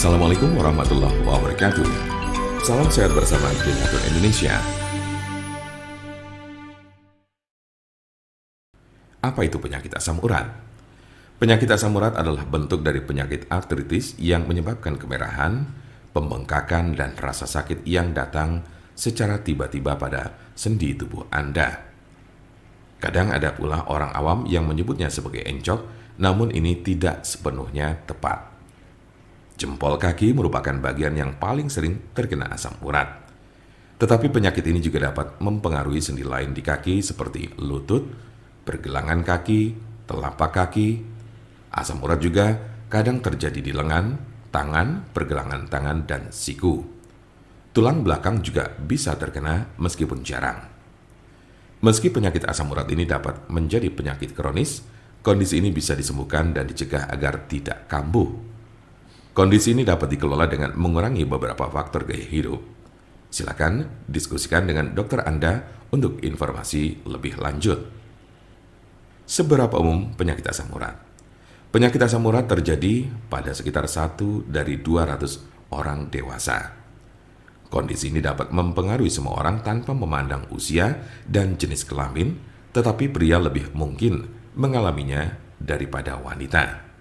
Assalamualaikum warahmatullahi wabarakatuh. Salam sehat bersama Generator Indonesia. Apa itu penyakit asam urat? Penyakit asam urat adalah bentuk dari penyakit artritis yang menyebabkan kemerahan, pembengkakan, dan rasa sakit yang datang secara tiba-tiba pada sendi tubuh Anda. Kadang ada pula orang awam yang menyebutnya sebagai encok, namun ini tidak sepenuhnya tepat. Jempol kaki merupakan bagian yang paling sering terkena asam urat. Tetapi penyakit ini juga dapat mempengaruhi sendi lain di kaki seperti lutut, pergelangan kaki, telapak kaki. Asam urat juga kadang terjadi di lengan, tangan, pergelangan tangan, dan siku. Tulang belakang juga bisa terkena meskipun jarang. Meski penyakit asam urat ini dapat menjadi penyakit kronis, kondisi ini bisa disembuhkan dan dicegah agar tidak kambuh. Kondisi ini dapat dikelola dengan mengurangi beberapa faktor gaya hidup. Silakan diskusikan dengan dokter Anda untuk informasi lebih lanjut. Seberapa umum penyakit asam urat? Penyakit asam urat terjadi pada sekitar 1 dari 200 orang dewasa. Kondisi ini dapat mempengaruhi semua orang tanpa memandang usia dan jenis kelamin, tetapi pria lebih mungkin mengalaminya daripada wanita.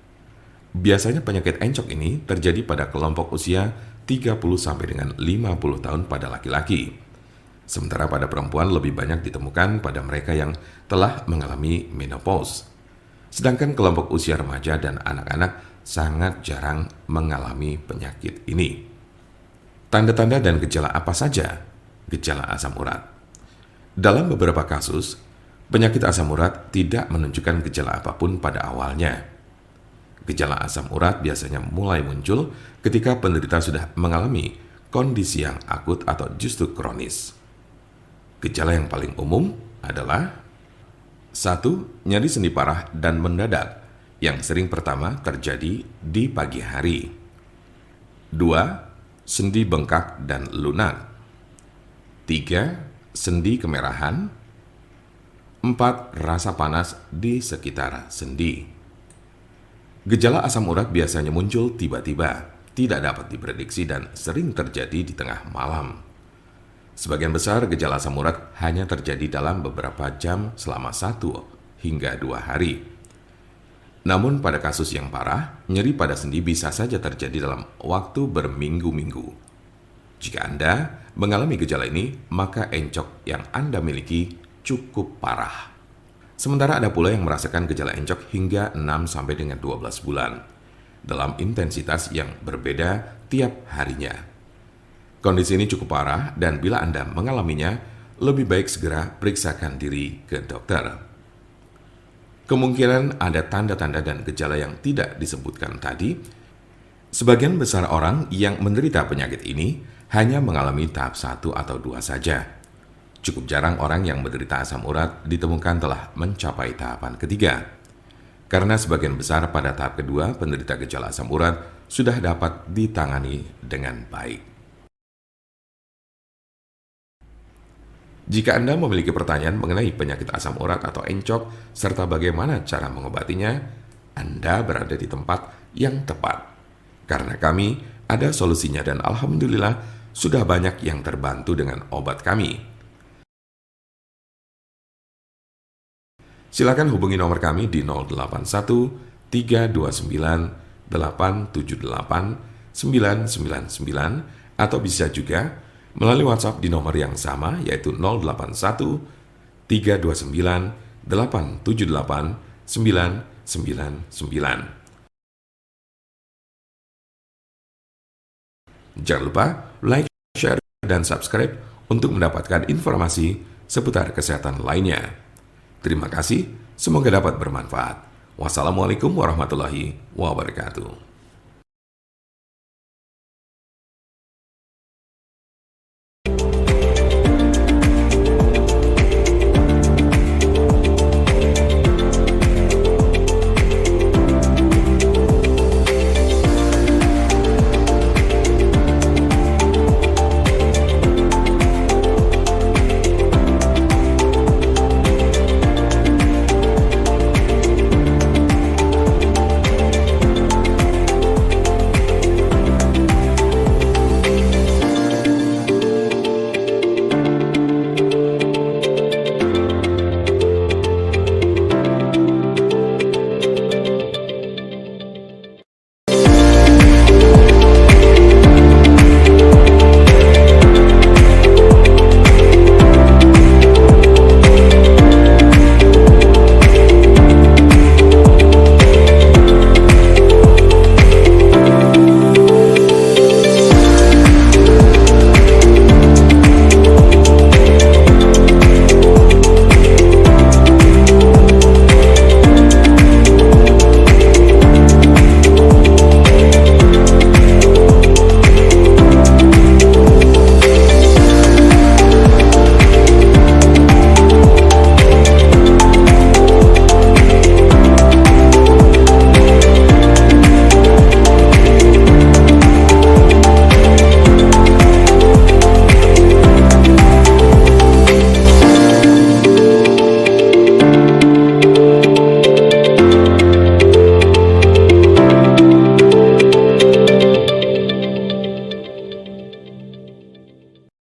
Biasanya penyakit encok ini terjadi pada kelompok usia 30 sampai dengan 50 tahun pada laki-laki. Sementara pada perempuan lebih banyak ditemukan pada mereka yang telah mengalami menopause. Sedangkan kelompok usia remaja dan anak-anak sangat jarang mengalami penyakit ini. Tanda-tanda dan gejala apa saja gejala asam urat? Dalam beberapa kasus, penyakit asam urat tidak menunjukkan gejala apapun pada awalnya. Gejala asam urat biasanya mulai muncul ketika penderita sudah mengalami kondisi yang akut atau justru kronis. Gejala yang paling umum adalah 1. Nyeri sendi parah dan mendadak yang sering pertama terjadi di pagi hari. 2. Sendi bengkak dan lunak. 3. Sendi kemerahan. 4. Rasa panas di sekitar sendi. Gejala asam urat biasanya muncul tiba-tiba, tidak dapat diprediksi dan sering terjadi di tengah malam. Sebagian besar gejala asam urat hanya terjadi dalam beberapa jam selama 1 hingga 2 hari. Namun pada kasus yang parah, nyeri pada sendi bisa saja terjadi dalam waktu berminggu-minggu. Jika Anda mengalami gejala ini, maka encok yang Anda miliki cukup parah. Sementara ada pula yang merasakan gejala encok hingga 6 sampai dengan 12 bulan dalam intensitas yang berbeda tiap harinya. Kondisi ini cukup parah dan bila Anda mengalaminya, lebih baik segera periksakan diri ke dokter. Kemungkinan ada tanda-tanda dan gejala yang tidak disebutkan tadi. Sebagian besar orang yang menderita penyakit ini hanya mengalami tahap 1 atau 2 saja. Cukup jarang orang yang menderita asam urat ditemukan telah mencapai tahapan ketiga. Karena sebagian besar pada tahap kedua, penderita gejala asam urat sudah dapat ditangani dengan baik. Jika Anda memiliki pertanyaan mengenai penyakit asam urat atau encok, serta bagaimana cara mengobatinya, Anda berada di tempat yang tepat. Karena kami ada solusinya dan alhamdulillah sudah banyak yang terbantu dengan obat kami. Silakan hubungi nomor kami di 081 329 878 999 atau bisa juga melalui WhatsApp di nomor yang sama yaitu 081 329 878 999. Jangan lupa like, share, dan subscribe untuk mendapatkan informasi seputar kesehatan lainnya. Terima kasih, semoga dapat bermanfaat. Wassalamualaikum warahmatullahi wabarakatuh.